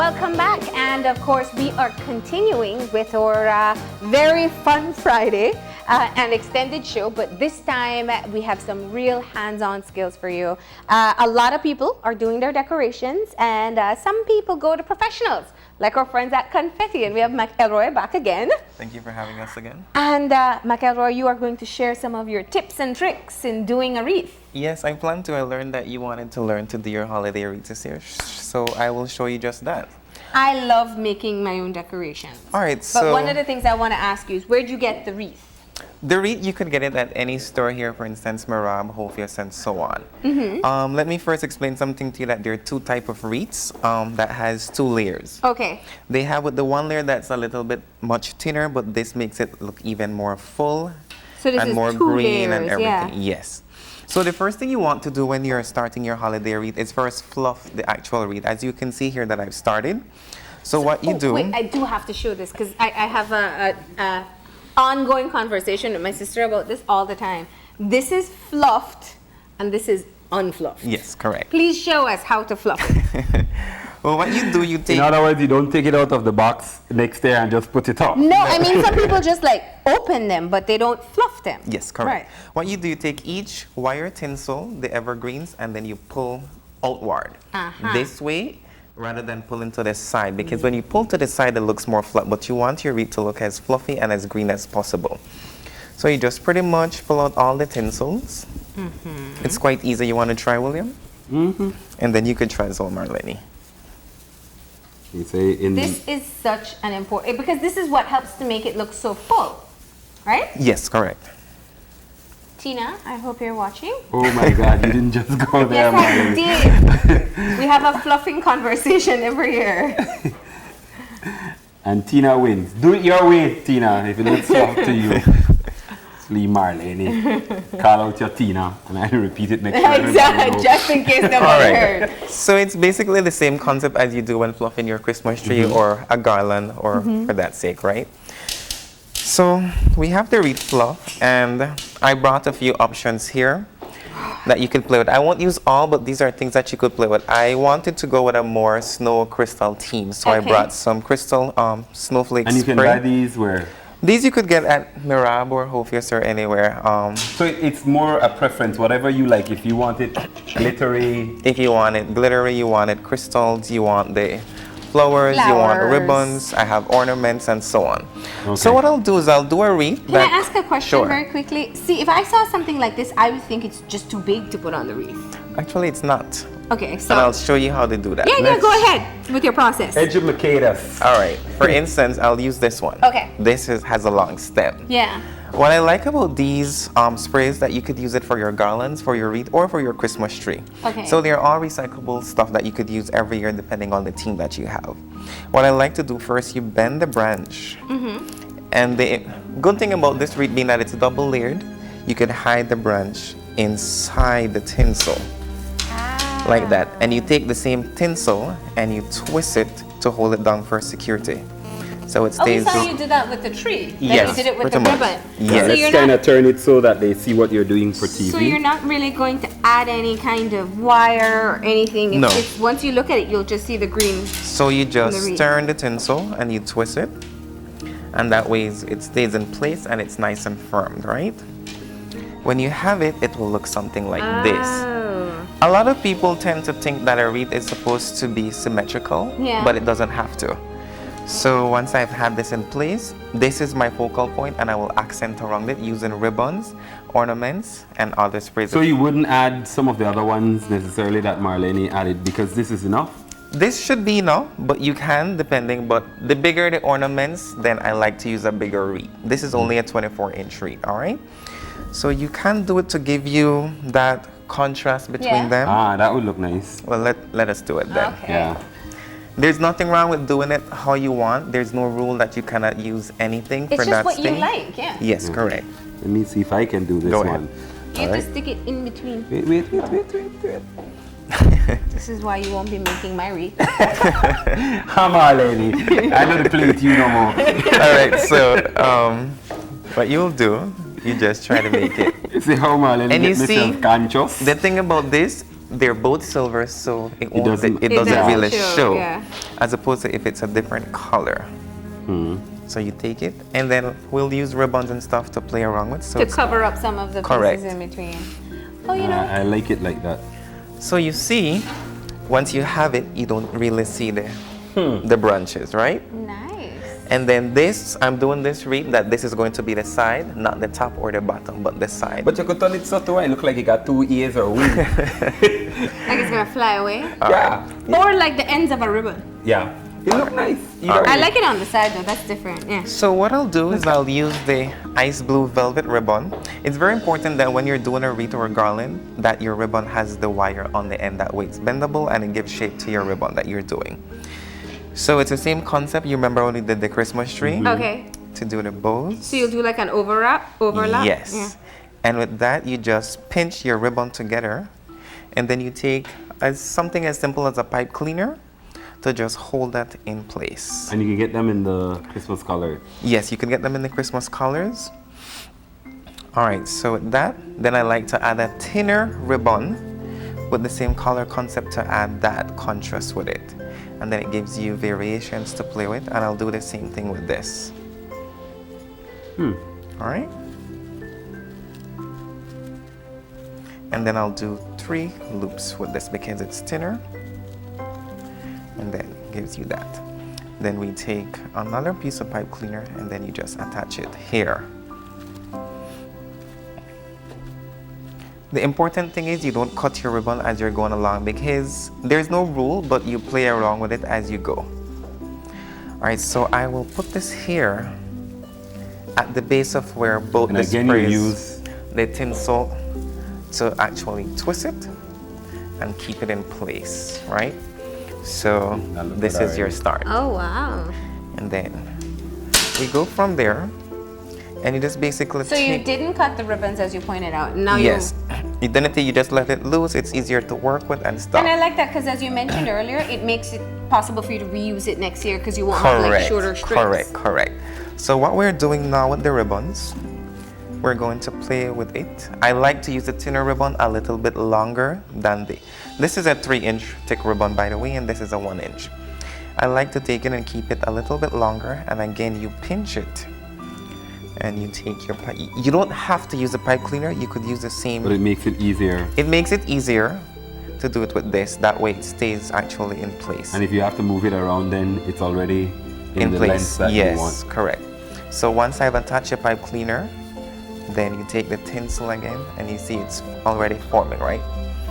Welcome back, and of course we are continuing with our very fun Friday and extended show, but this time we have some real hands-on skills for you. A lot of people are doing their decorations, and some people go to professionals like our friends at Confetti, and we have McElroy back again. Thank you for having us again. And McElroy, you are going to share some of your tips and tricks in doing a wreath. Yes, I plan to. I learned that you wanted to learn to do your holiday wreath this year, so I will show you just that. I love making my own decorations. All right, But one of the things I want to ask you is, where'd you get the wreath? The wreath, you could get it at any store here, for instance, Marab, Hofius, and so on. Let me first explain something to you, that there are two types of wreaths that has two layers. Okay. They have with the one layer that's a little bit much thinner, but this makes it look even more full and more green and everything. Yeah. Yes. So the first thing you want to do when you're starting your holiday wreath is first fluff the actual wreath. As you can see here that I've started. So what you do... Wait, I do have to show this because I have a ongoing conversation with my sister about this all the time. This is fluffed and this is unfluffed. Yes, correct. Please show us how to fluff it. Well, what you do, you take... In other words, you don't take it out of the box next day and just put it up. No, I mean, some people just like open them, but they don't fluff them. Yes, correct. Right. What you do, you take each wire tinsel, the evergreens, and then you pull outward. This way, rather than pulling to the side, because when you pull to the side, it looks more flat, but you want your wreath to look as fluffy and as green as possible. So you just pretty much pull out all the tinsels. It's quite easy. You want to try, William? And then you could try as well, Marlene. You say This is such an important, because this is what helps to make it look so full, right? Yes, correct. Tina, I hope you're watching. Oh my God, you didn't just go there, Yes, I did. We have a fluffing conversation every year. And Tina wins. Do it your way, Tina, if it looks soft to you. Leave Marlene. Call out your Tina, and I'll repeat it next time. Exactly, just in case nobody heard. So it's basically the same concept as you do when fluffing your Christmas tree or a garland, or for that sake, right? So we have the wreath fluff, and I brought a few options here that you can play with. I won't use all, but these are things that you could play with. I wanted to go with a more snow crystal theme, so I brought some crystal snowflake And you spray. can buy these where? These you could get at Mirab or Hofius or anywhere. So it's more a preference, whatever you like. If you want it glittery. If you want it glittery, you want it crystals, you want the flowers, you want ribbons, I have ornaments and so on. Okay. So what I'll do is I'll do a wreath. Can I ask a question very quickly? See, if I saw something like this, I would think it's just too big to put on the wreath. Actually, it's not. Okay, so... And I'll show you how to do that. Yeah, go ahead with your process. Educate us. All right. For instance, I'll use this one. Okay. This has a long stem. Yeah. What I like about these sprays that you could use it for your garlands, for your wreath, or for your Christmas tree. Okay. So they're all recyclable stuff that you could use every year depending on the theme that you have. What I like to do first, you bend the branch. And the good thing about this wreath being that it's double layered, you could hide the branch inside the tinsel. Like that. And you take the same tinsel and you twist it to hold it down for security. So it stays... Oh, we saw you do that with the tree. Yes, you did it with the pretty much. ribbon. Yes. So Let's kind of turn it so that they see what you're doing for TV. So you're not really going to add any kind of wire or anything. No. Once you look at it, you'll just see the green. So you just turn the tinsel and you twist it. And that way it stays in place and it's nice and firm, right? When you have it, it will look something like this. A lot of people tend to think that a wreath is supposed to be symmetrical, but it doesn't have to. So once I've had this in place, this is my focal point and I will accent around it using ribbons, ornaments, and other sprays. So you wouldn't add some of the other ones necessarily that Marlene added because this is enough? This should be enough, but you can depending, but the bigger the ornaments, then I like to use a bigger wreath. This is only a 24-inch wreath, all right? So you can do it to give you that contrast between them. Ah, that would look nice. Well, let us do it then. Okay. Yeah. There's nothing wrong with doing it how you want. There's no rule that you cannot use anything for that It's just what sting. you like, yeah. Yes, correct. Let me see if I can do this Go ahead. one. You have to stick it in between. Wait. This is why you won't be making my wreath. Marlene, I don't play with you no more. All right, so what you'll do, you just try to make it. You see how Marlene And you get see, myself conscious? the thing about this, they're both silver, so it doesn't- doesn't really show. Yeah. As opposed to if it's a different color. So you take it, and then we'll use ribbons and stuff to play around with. So To it's- cover up some of the Correct. pieces in between. Oh, you know. I like it like that. So you see, once you have it, you don't really see the branches, right? Nice. And then this, I'm doing this wreath that this is going to be the side, not the top or the bottom, but the side. But you could turn it so to it look like it got 2 ears or wings. Like it's gonna fly away. Yeah. Or like the ends of a ribbon. Yeah. It look nice. I like it on the side though, that's different. Yeah. So what I'll do is I'll use the ice blue velvet ribbon. It's very important that when you're doing a wreath or a garland, that your ribbon has the wire on the end. That way it's bendable and it gives shape to your ribbon that you're doing. So it's the same concept. You remember when we did the Christmas tree? Okay. To do the bows? So you'll do like an overlap? Yes. Yeah. And with that, you just pinch your ribbon together, and then you take something as simple as a pipe cleaner to just hold that in place. And you can get them in the Christmas color. Yes, you can get them in the Christmas colors. All right, so with that, then I like to add a thinner ribbon with the same color concept to add that contrast with it. And then it gives you variations to play with, and I'll do the same thing with this. All right. And then I'll do 3 loops with this because it's thinner. And then it gives you that. Then we take another piece of pipe cleaner and then you just attach it here. The important thing is you don't cut your ribbon as you're going along because there's no rule, but you play around with it as you go. All right, so I will put this here at the base of where both And the again, you sprays, use the tinsel to actually twist it and keep it in place, right? So That looks this good is your already. start. Oh wow. And then we go from there and you just basically So you take- didn't cut the ribbons as you pointed out. Now Yes. You didn't, you just let it loose. It's easier to work with and stuff. And I like that because as you mentioned earlier, it makes it possible for you to reuse it next year because you won't have like shorter strips. Correct. So what we're doing now with the ribbons, we're going to play with it. I like to use the thinner ribbon a little bit longer than this is a 3-inch thick ribbon, by the way, and this is a 1-inch. I like to take it and keep it a little bit longer, and again, you pinch it. And you take your pipe. You don't have to use a pipe cleaner. You could use the same. but it makes it easier. It makes it easier to do it with this. That way it stays actually in place. And if you have to move it around, then it's already in the length that you Yes, want. correct. So once I've attached a pipe cleaner, then you take the tinsel again and you see it's already forming, right?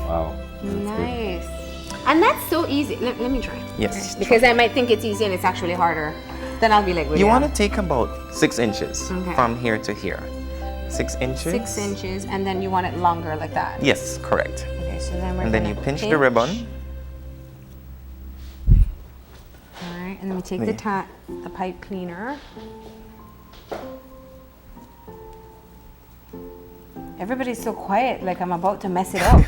Wow. That's good. Nice. And that's so easy. Let me try. Yes. Because I might think it's easy and it's actually harder. Then I'll be like, well, You yeah. want to take about 6 inches Okay. from here to here. 6 inches? 6 inches and then you want it longer like that. Yes, correct. Okay, so then we're And then gonna you pinch the ribbon. All right, and then we take the pipe cleaner. Everybody's so quiet, like I'm about to mess it up.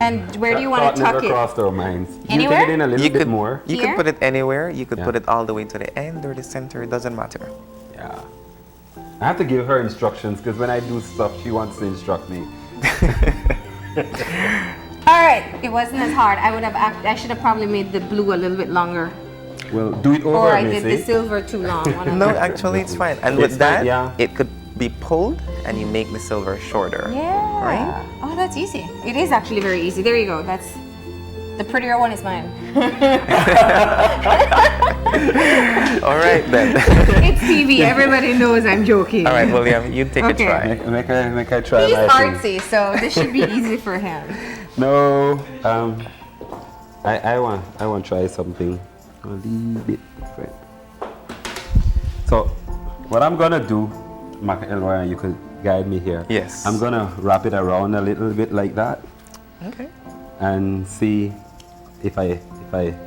And where do you want to tuck never it? crossed our minds. You Anywhere? take it in a little You bit could, more. you Here? could put it anywhere. You could Yeah. put it all the way to the end or the center. It doesn't matter. Yeah. I have to give her instructions because when I do stuff, she wants to instruct me. All right, it wasn't as hard. I should have probably made the blue a little bit longer. Well, do it over, Or I did the Missy. silver too long. one of No, them. actually it's fine. And It's with that, fine, yeah. it could be pulled and you make the silver shorter. Yeah. Right? Oh, that's easy. It is actually very easy. There you go. That's the prettier one is mine. All right then. It's TV. Everybody knows I'm joking. All right, William, you take Okay. a try. Make her try He's my thing. artsy, so this should be easy for him. No, I want to try something a little bit different. So, what I'm gonna do, Mac Elroy, you could guide me here. Yes. I'm gonna wrap it around a little bit like that, Okay. and see if I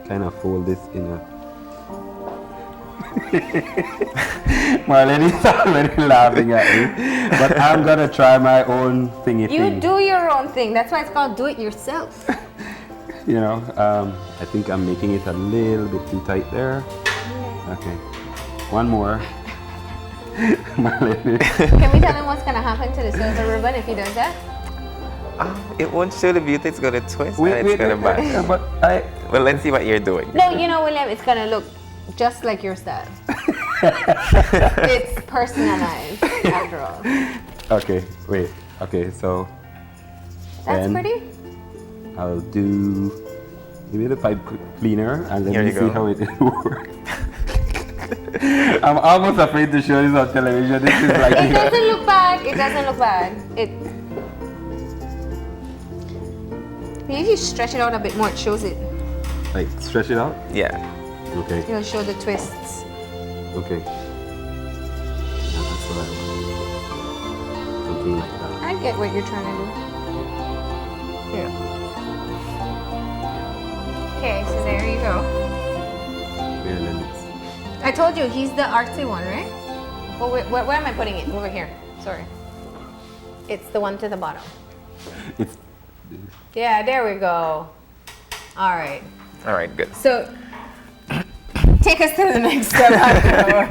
kind of fold this in a. Marlene is already laughing at me, but I'm gonna try my own thingy You thing. do your own thing. That's why it's called do it yourself. You know, I think I'm making it a little bit too tight there. Okay, one more. Marlene. Can we tell him what's gonna happen to the silver ribbon if he does that? It won't show the beauty. It's gonna twist Wait, and it's gonna match. but I. Well, let's see what you're doing. No, you know, William, it's gonna look just like your style. It's personalized, after all. Okay, wait. Okay, so. That's then pretty. I'll do. Give me the pipe cleaner and let Here me you see go. how it works. I'm almost afraid to show this on television. This is like. It doesn't look bad. It doesn't look bad. Maybe if you stretch it out a bit more, it shows it. Like stretch it out. Yeah. Okay. It'll show the twists. Okay. Yeah, that's what I want. Something like that. I get what you're trying to do. Yeah. Okay, so there you go. Yeah, and then it's. I told you he's the artsy one, right? Well, where am I putting it? Over here. Sorry. It's the one to the bottom. It's. Yeah, there we go. All right. All right. Good. So, take us to the next step.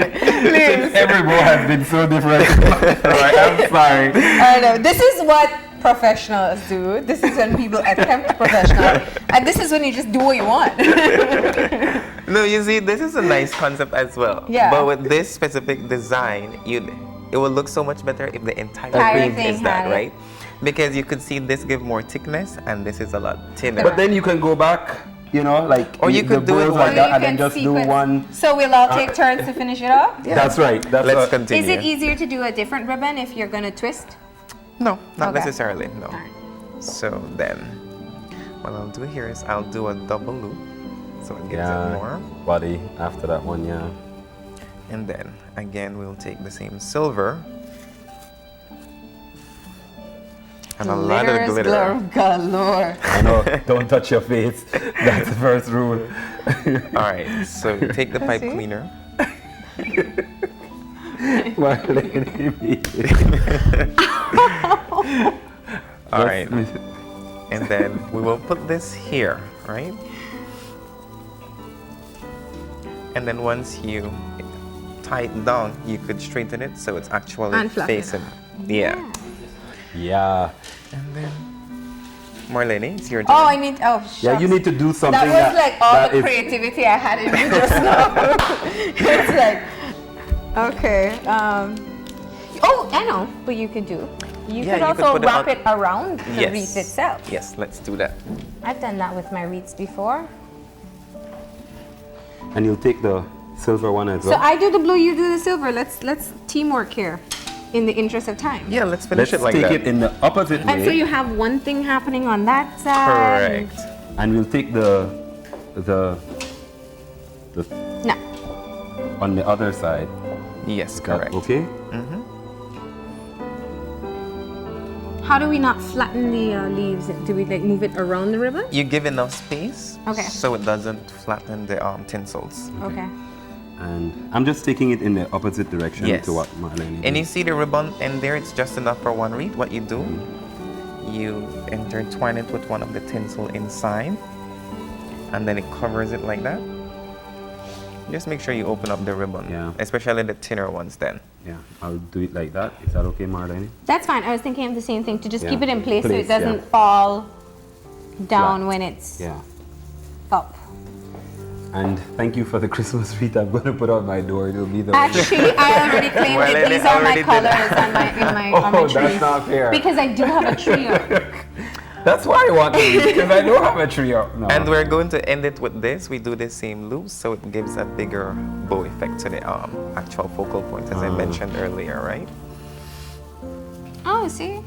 Please. Every bowl has been so different. Alright, I'm sorry. I know. This is what professionals do. This is when people attempt professional. And this is when you just do what you want. No, you see, this is a nice concept as well. Yeah. But with this specific design, it will look so much better if the entire Entire cream thing is that, had it. right? Because you could see this give more thickness and this is a lot thinner. But then you can go back, you know, like Or you could the do it bowls one- like that, You and then can just do sequence. one. So we'll all take turns to finish it off? That's right. That's Let's what- continue. Is it easier to do a different ribbon if you're going to twist? No, not Okay. necessarily, no. Alright. So then, what I'll do here is I'll do a double loop. So it gives it more. body after that one, yeah. And then, again, we'll take the same silver. And a lot of glitter. Galore. I know, don't touch your face. That's the first rule. Alright, so take the pipe See? cleaner. Why lady me? Alright. And then we will put this here, right? And then once you tie it down, you could straighten it so it's actually And fluff it. facing. Yeah. Yeah. And then, Marlene, it's your turn. Oh, I need. Oh, shucks. Yeah, you need to do something. That was like all that the is- creativity I had in me just now. It's like, okay. Oh, I know what you could do. You Yeah, could you could also put it wrap on- it around the Yes. wreath itself. Yes, let's do that. I've done that with my wreaths before. And you'll take the silver one as So well. I do the blue, you do the silver. Let's teamwork here, in the interest of time. Yeah, let's finish Let's it like take that. it in the opposite And way. so you have one thing happening on that side. Correct. And we'll take the No. on the other side. Yes, That correct. okay? How do we not flatten the leaves? Do we like move it around the ribbon? You give enough space Okay. so it doesn't flatten the tinsels. Okay. And I'm just taking it in the opposite direction Yes. to what Marlene And you did. see the ribbon in there, it's just enough for one wreath. What you do, you intertwine it with one of the tinsel inside, and then it covers it like that. Just make sure you open up the ribbon, Yeah. especially the thinner ones then. Yeah, I'll do it like that. Is that okay, Marlene? That's fine. I was thinking of the same thing to just Yeah. keep it in place, so Place, it doesn't yeah. fall down Flat. when it's Yeah. up. And thank you for the Christmas wreath I'm going to put on my door. It'll be the Actually, I already claimed Well, it. it These are my already did. colors on my on my Oh, tree. that's not fair. Because I do have a tree up. That's why I want it, because I don't have a tree up. No. And we're going to end it with this. We do the same loop, so it gives a bigger bow effect to the actual focal point, as I mentioned earlier, right? Oh, see?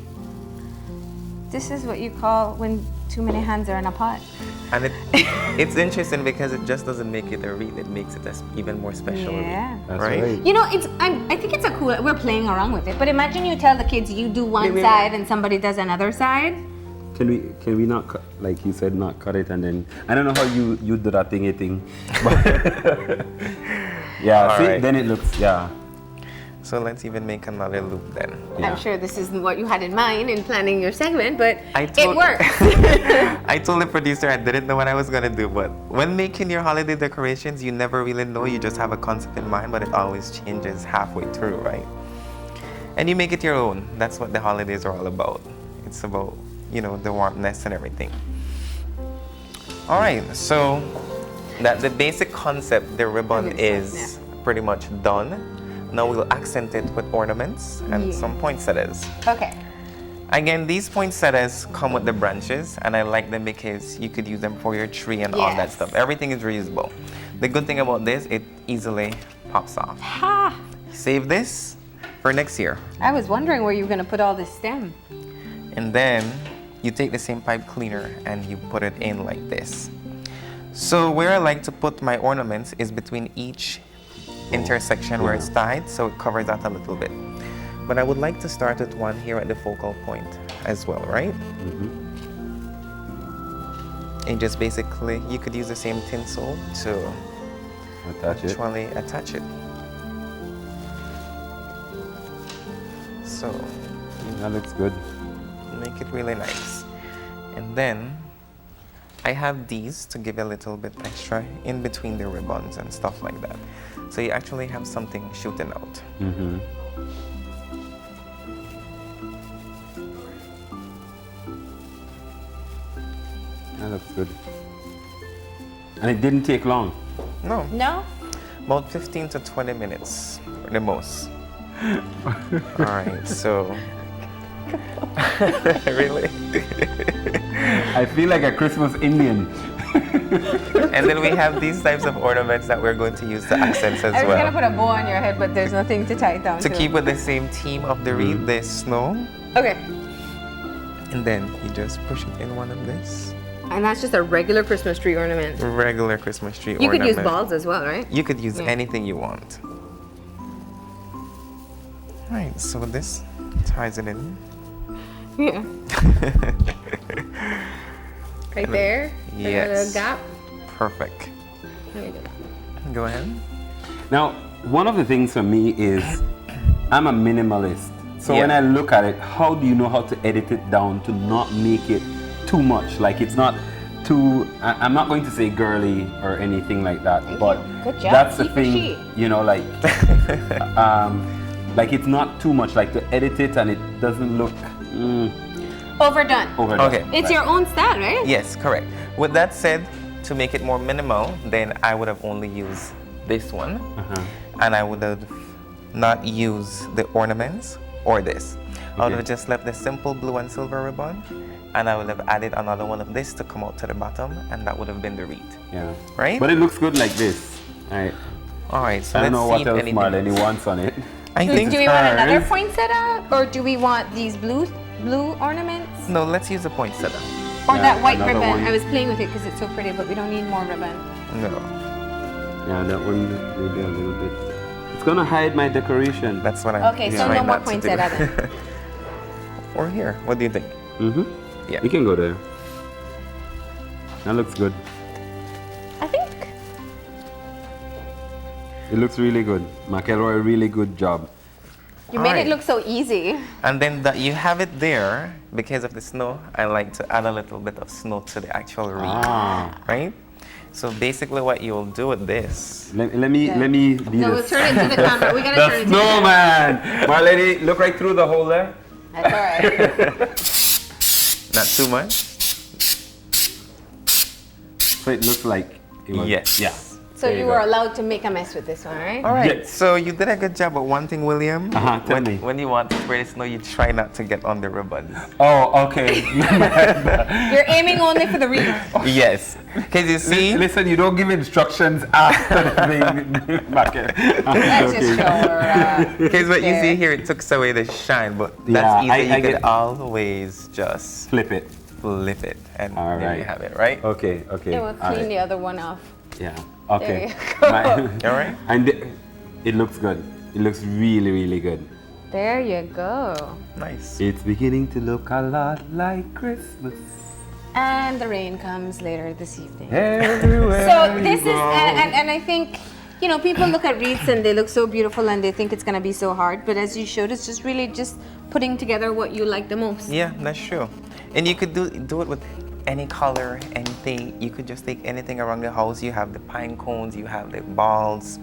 This is what you call when too many hands are in a pot. And it's interesting because it just doesn't make it a wreath; it makes it even more special. Yeah. That's right? right. You know, I think it's a cool. We're playing around with it, but imagine you tell the kids you do one Wait. side and somebody does another side. Can we not cut, like you said, not cut it and then I don't know how you do that thingy thing. But yeah, All see, right. then it looks So let's even make another loop then. Yeah. I'm sure this isn't what you had in mind in planning your segment, but I it told- works. I told the producer I didn't know what I was gonna do, but when making your holiday decorations, you never really know. You just have a concept in mind, but it always changes halfway through, right? And you make it your own. That's what the holidays are all about. It's about you know, the warmness and everything. All right, so that the basic concept, the ribbon is pretty much done. Now we'll accent it with ornaments and some poinsettias. Okay. Again, these poinsettias come with the branches, and I like them because you could use them for your tree and all that stuff. Everything is reusable. The good thing about this, it easily pops off. Ha! Save this for next year. I was wondering where you were going to put all this stem. And then you take the same pipe cleaner and you put it in like this. So where I like to put my ornaments is between each intersection where it's tied, so it covers that a little bit. But I would like to start with one here at the focal point as well, right? And just basically, you could use the same tinsel to actually attach it. So that looks good. Make it really nice. And then I have these to give a little bit extra in between the ribbons and stuff like that. So you actually have something shooting out. That looks good. And it didn't take long. No. No? About 15 to 20 minutes, the most. All right, so. Really? I feel like a Christmas Indian. And then we have these types of ornaments that we're going to use to accents as I was well. going to put a bow on your head, but there's nothing to tie it down to. To keep with the same theme of the wreath, there's snow. Okay. And then you just push it in one of this. And that's just a regular Christmas tree ornament. Regular Christmas tree You ornament. could use balls as well, right? You could use anything you want. Right, so this ties it in. Yeah. Right there? Yes. A little gap? Perfect. Let me do that. Go ahead. Now, one of the things for me is I'm a minimalist. So when I look at it, how do you know how to edit it down to not make it too much? Like it's not too, I'm not going to say girly or anything like that, but Good job. that's the Keep thing, it you know, like, like it's not too much, like to edit it and it doesn't look Overdone. overdone. Okay. It's your own style, right? Yes, correct. With that said, to make it more minimal, then I would have only used this one. And I would have not used the ornaments or this. I would have just left the simple blue and silver ribbon, and I would have added another one of this to come out to the bottom, and that would have been the wreath. Yeah. Right? But it looks good like this. All right, so I don't know let's see what if else Marlene wants on it. I think Do we want another poinsettia, or do we want these blue ornaments? No, let's use the poinsettia. Or that white another ribbon? one. I was playing with it because it's so pretty, but we don't need more ribbon. No, Yeah, that one maybe a little bit. It's gonna hide my decoration. that's what I'm Okay, so trying no more not to do. poinsettia then. Or here, what do you think? Yeah. You can go there. That looks good. I think. It looks really good. McElroy, really good job. You made Alright. it look so easy. And then that you have it there because of the snow. I like to add a little bit of snow to the actual wreath, right? So basically, what you will do with this. Let me be No, we'll turn it to the camera. We gotta turn it to the camera. snowman. Marlene, look right through the hole there. That's alright. Not too much. So it looks like it was. Yes. Yeah. So There you you were go. allowed to make a mess with this one, right? All right. Yes. So you did a good job. But one thing, William, Tell when, me. when you want to spray the snow, you try not to get on the ribbons. Oh, okay. You're aiming only for the wreath. Yes. Because you see, Listen, you don't give instructions after the thing. Let's just show her. because what you there. see here, it took away the shine. But Yeah, that's easy. I You get- can always just Flip it. flip it, and All there right. you have it, right? Okay. Yeah, we'll All clean right. the other one off. Yeah. Okay. There you All right. And it looks good. It looks really, really good. There you go. Nice. It's beginning to look a lot like Christmas. And the rain comes later this evening. Everywhere. So you this is, go. and I think, you know, people look at wreaths and they look so beautiful and they think it's gonna be so hard. But as you showed, it's just really just putting together what you like the most. Yeah, that's true. And you could do it with any color, anything. You could just take anything around the house. You have the pine cones, you have the balls.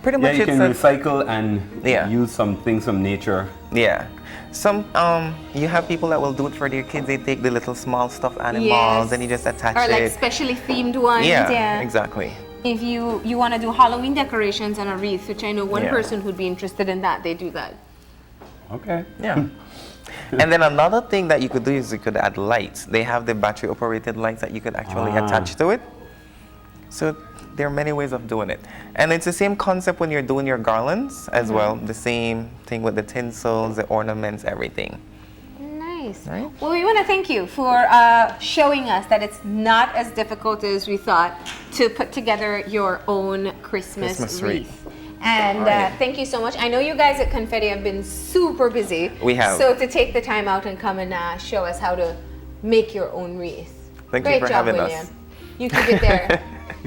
Pretty Yeah, much you can it's recycle and Yeah. use some things from nature. yeah. Some you have people that will do it for their kids. They take the little small stuffed animals Yes. and you just attach Or like it. specially themed ones. Yeah, exactly. If you want to do Halloween decorations and a wreath, which I know one Yeah. person who'd be interested in that, they do that. Okay. Yeah. And then another thing that you could do is you could add lights. They have the battery operated lights that you could actually attach to it. So there are many ways of doing it. And it's the same concept when you're doing your garlands as well. The same thing with the tinsels, the ornaments, everything. Nice. Right. Well, we want to thank you for showing us that it's not as difficult as we thought to put together your own Christmas wreath. And thank you so much. I know you guys at Confetti have been super busy. We have. So to take the time out and come and show us how to make your own wreath. Thank Great you for job, having William. us. You keep it there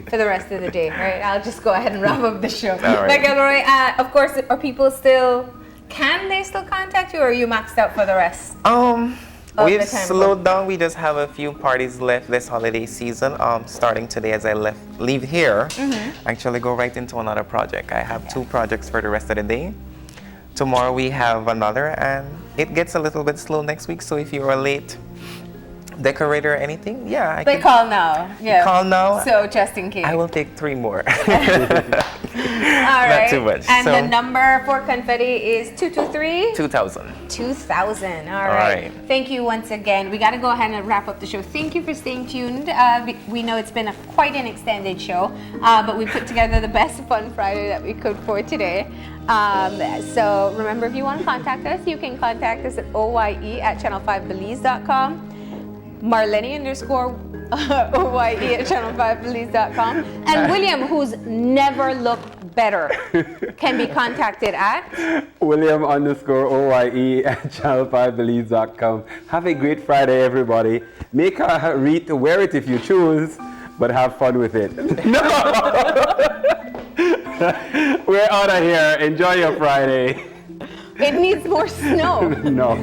for the rest of the day, right? I'll just go ahead and wrap up the show. All right. McElroy, of course, are people still, can they still contact you, or are you maxed out for the rest? We've the time slowed down. We just have a few parties left this holiday season. Starting today as I leave here, actually go right into another project. I have 2 projects for the rest of the day. Tomorrow we have another, and it gets a little bit slow next week. So if you're a late decorator or anything, yeah, They call now. Yeah. call now. So just in case. I will take 3 more. All right. Not too much. And So- the number for Confetti is 223? 2,000. 2,000. All right. right. Thank you once again. We got to go ahead and wrap up the show. Thank you for staying tuned. We know it's been quite an extended show, but we put together the best Fun Friday that we could for today. So remember, if you want to contact us, you can contact us at oye@channel5belize.com. Marlene_OYE@channel5belize.com. And William, who's never looked better, can be contacted at William_OYE@channel5belize.com. Have a great Friday, everybody. Make a wreath, wear it if you choose, but have fun with it. No! We're out of here. Enjoy your Friday. It needs more snow. No.